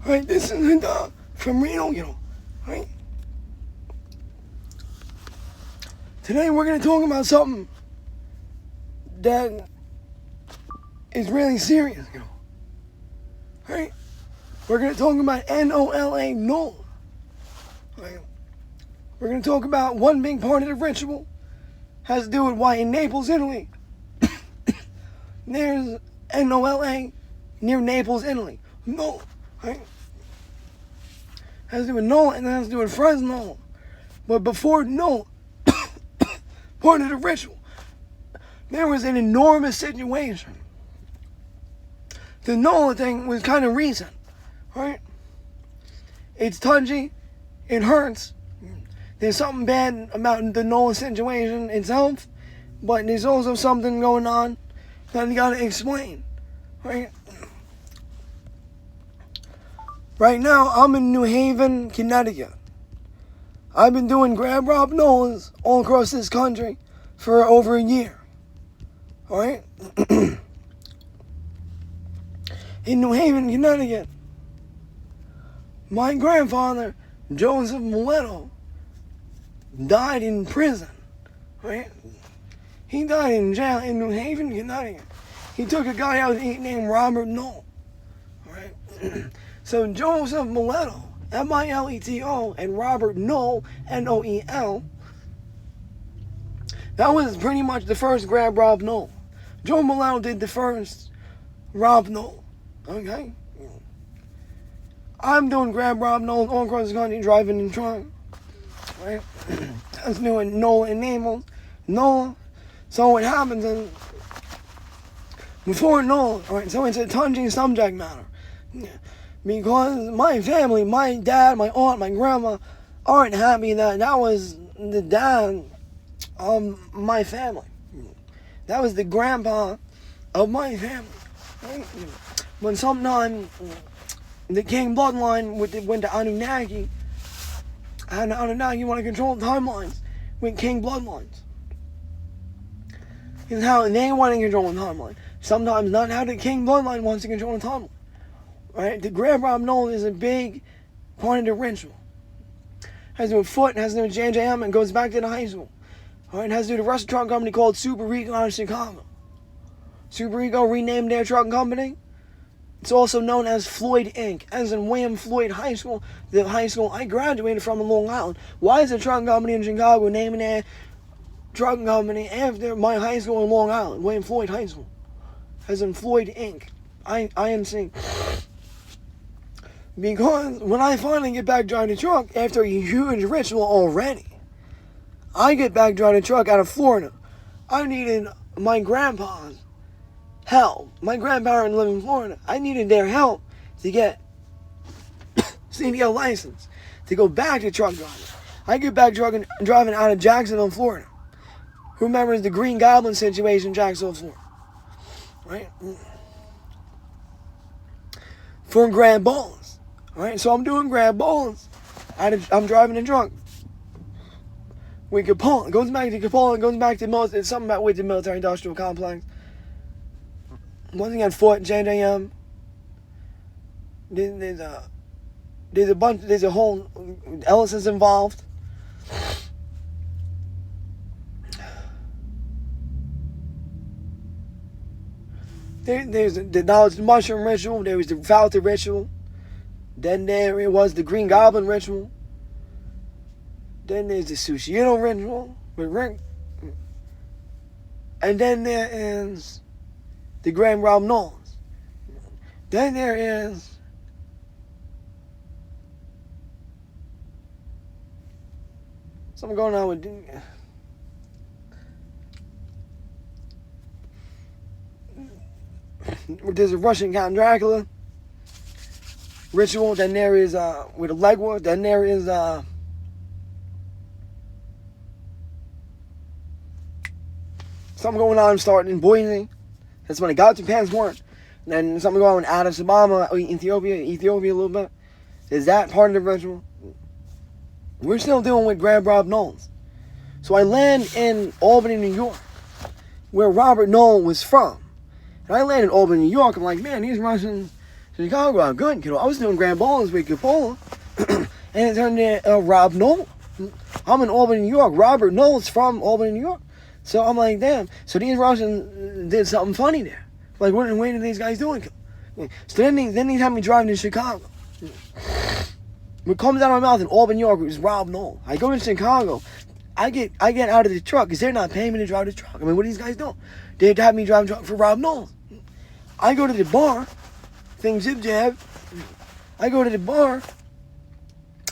Right, this is from Reno, right? Today we're going to talk about something that is really serious, right? We're going to talk about N-O-L-A, Nola. Right? We're going to talk about one big part of the ritual. Has to do with why in Naples, Italy, there's N-O-L-A near Naples, Italy. Nola, right? Has to do with Nola and has to do with Fresno. But before Nola, part of the ritual, there was an enormous situation. The Nola thing was kind of recent, right? It's touchy, it hurts. There's something bad about the Nola situation itself, but there's also something going on that you gotta explain, right? Right now, I'm in New Haven, Connecticut. I've been doing grab rob Nolas all across this country for over a year, alright? In New Haven, Connecticut, my grandfather, Joseph Mileto, died in prison, right? He died in jail in New Haven, Connecticut. He took a guy out named Robert Noel, right? So Joseph Mileto, M-I-L-E-T-O, and Robert Noel, N-O-E-L, that was pretty much the first grab rob Noel. Joe Mileto did the first rob Noel, okay? I'm doing grab rob Noel all across the country, driving in truck, right? I was doing Nola and Naples, Nola. So what happens is, before Nola, alright, so it's a touchy subject matter. Because my family, my dad, my aunt, my grandma, aren't happy that was the dad of my family. That was the grandpa of my family. Right? When sometime the king bloodline went to Anunnaki, and Anunnaki want to control timelines with king bloodlines. Is how they want to control the timeline. Sometimes not how the king bloodline wants to control the timeline. Right? The grab rob Nolan is a big part of the ritual. Has to do with foot, has to do with JJM, and goes back to the high school. Alright, it has to do with a restaurant truck company called Super Rico out of Chicago. Super Rico renamed their truck company. It's also known as Floyd Inc., as in William Floyd High School, the high school I graduated from in Long Island. Why is a truck company in Chicago naming their truck company after my high school in Long Island, William Floyd High School? As in Floyd Inc., INC. Because when I finally get back driving the truck, after a huge ritual already, I get back driving the truck out of Florida. I needed my grandpa's help. My grandparents live in Florida. I needed their help to get CDL license, to go back to truck driving. I get back driving out of Jacksonville, Florida. Who remembers the Green Goblin situation in Jacksonville, Florida? Right? For Grabola. Alright, so I'm doing Grabolas. I'm driving a truck. With Grabola. It goes back to Grabola. It goes back to it's something about with the military industrial complex. Once again, Fort JJM. There's a bunch. There's a whole. Ellis is involved. There's the knowledge mushroom ritual. There was the Falter ritual. Then there it was the Green Goblin ritual. Then there's the Sushito ritual with Rick. And then there is the Grand Rob Knowles. Then there is something going on with there's a Russian Count Dracula ritual. Then there is with a legwork. Then there is something going on starting in Boise. That's when I got to passport. Then something going on in Addis Ababa, Ethiopia a little bit. Is that part of the ritual? We're still dealing with Grab Rob Knowles. So I land in Albany, New York, where Robert Noel was from. And I land in Albany, New York. I'm like, man, these Russians Chicago are good, I was doing Grabolas with Grabola, and it turned into Rob Noel. I'm in Albany, New York. Robert Noel's from Albany, New York. So I'm like, damn. So these Russians did something funny there. Like, what are these guys doing? So then they had me driving to Chicago. What comes out of my mouth in Albany, New York is Rob Noel. I go to Chicago. I get out of the truck because they're not paying me to drive the truck. I mean, what are these guys doing? They'd have me drive the truck for Rob Noel. I go to the bar. Things zip jab. I go to the bar.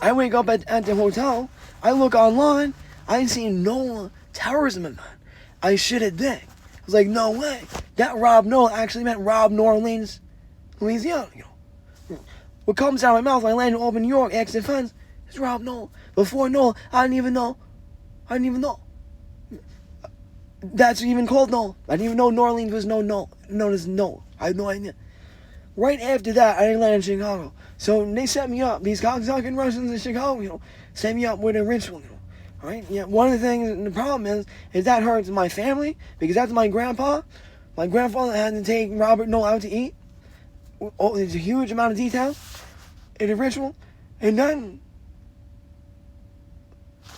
I wake up at the hotel. I look online. I ain't seen no terrorism event. I shit a dick. I was like, no way. That Rob Noel actually meant Rob New Orleans, Louisiana. What comes out of my mouth when I land in Albany, New York, ex-defense, is Rob Noel. Before Noel, I didn't even know. That's even called Noel. I didn't even know New Orleans was known as Noel. I had no idea. Right after that, I didn't land in Chicago. So they set me up. These cocksucking Russians in Chicago, set me up with a ritual, Right? Yeah. One of the things, and the problem is that hurts my family because that's my grandpa. My grandfather had to take Robert Noel out to eat. Oh, there's a huge amount of detail in the ritual, and then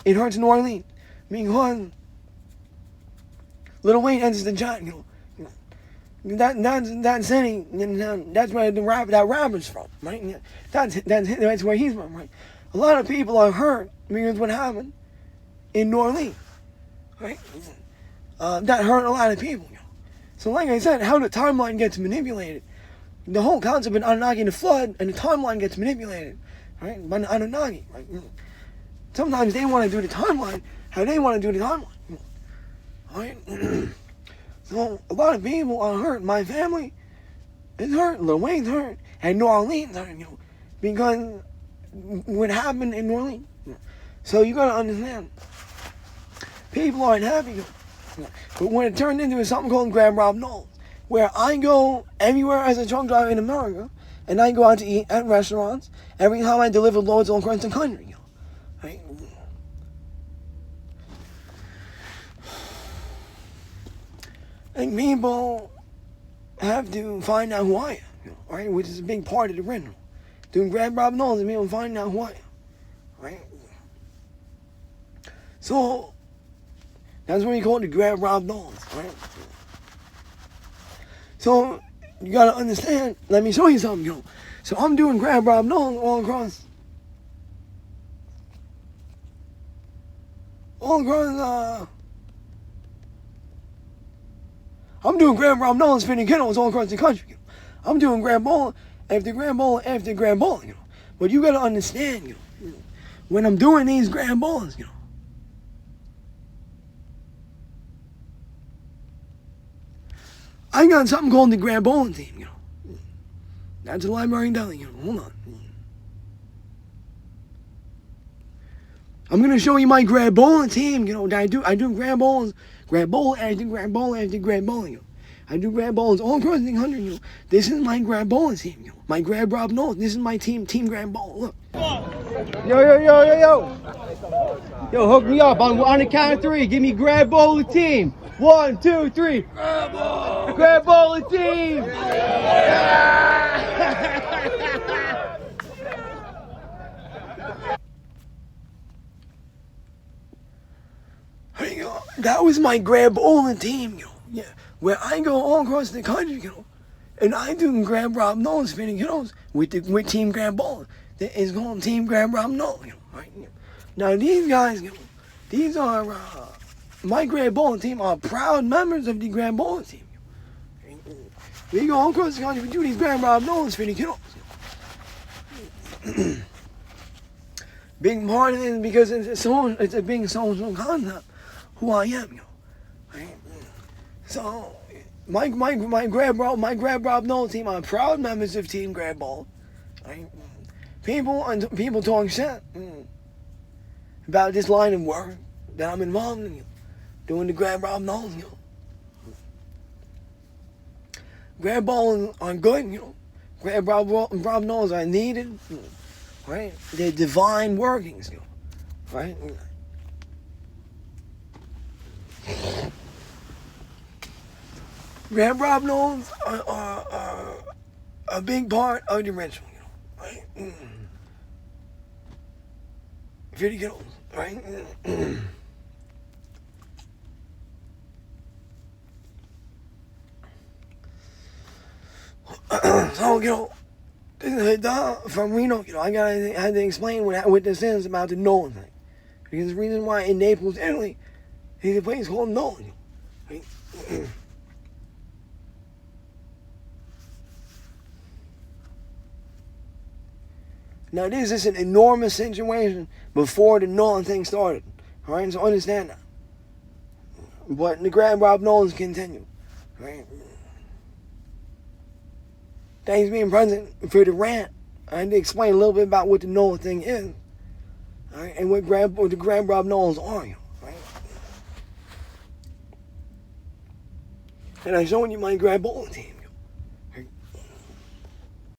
it hurts New Orleans because Little Wayne enters the giant. That city, that's where that rapper's from, right? That's where he's from, right? A lot of people are hurt because what happened in New Orleans, right? That hurt a lot of people. So like I said, how the timeline gets manipulated. The whole concept of Anunnaki and the flood and the timeline gets manipulated, right? By the Anunnaki, right? Sometimes they want to do the timeline how they want to do the timeline, right? So a lot of people are hurt. My family is hurt. Lil Wayne's hurt. And New Orleans hurt, because what happened in New Orleans. So you gotta understand, people aren't happy. But when it turned into something called Grab Rob Noel, where I go everywhere as a truck driver in America, and I go out to eat at restaurants every time I deliver loads all across the country, right? And people have to find out who I am, right? Which is a big part of the ritual. Doing Grab Rob Noel and people find out who I am, right? So that's what we call the Grab Rob Noel, right? So you gotta understand. Let me show you something, So I'm doing Grab Rob Noel all across. I'm doing Grab Rob Noel and spinning kiddos all across the country. I'm doing Grabola after Grabola after Grabola, But you gotta understand, when I'm doing these Grabolas, I got something called the Grabola team, That's a library deli, Hold on. I'm gonna show you my Grabola team, I do Grabolas, Grabola after Grabola after Grabola, I do Grabolas all across the country, This is my Grabola team, My Grab Rob Noel. This is my team Grabola. Look. Yo, hook me up on the count of three. Give me Grabola team. 1, 2, 3. Grabola! Grabola team! That was my Grabola team, where I go all across the country, and I do Grab Rob Noel spinning, with Team Grabola. That is called Team Grab Rob Noel, right? Now these guys, these are my Grabola team are proud members of the Grabola team. We go all across the country, we do these Grab Rob Noel spinning, Big part of it is because it's a big social concept. Who I am, right? So my Grab Rob Noel team are proud members of Team Grabola, right? People talk shit about this line of work that I'm involved in, doing the Grab Rob Noel, Grabolas are good, Grab Rob Noels are needed, right? They're divine workings, right? Grab Rob Noels a big part of the ritual, right? For the girls, right? So, this is from Reno, I had to explain what this is about the Nolan thing. Because the reason why in Naples, Italy, there's a place called Nolan, right? Now, this is an enormous situation before the Nolan thing started. Alright, so understand that. But the Grab Rob Nolans continue. Right? Thanks for being present for the rant. I had to explain a little bit about what the Nolan thing is. Alright, and what the Grab Rob Nolans are. Right? And I showed you my Grabola team.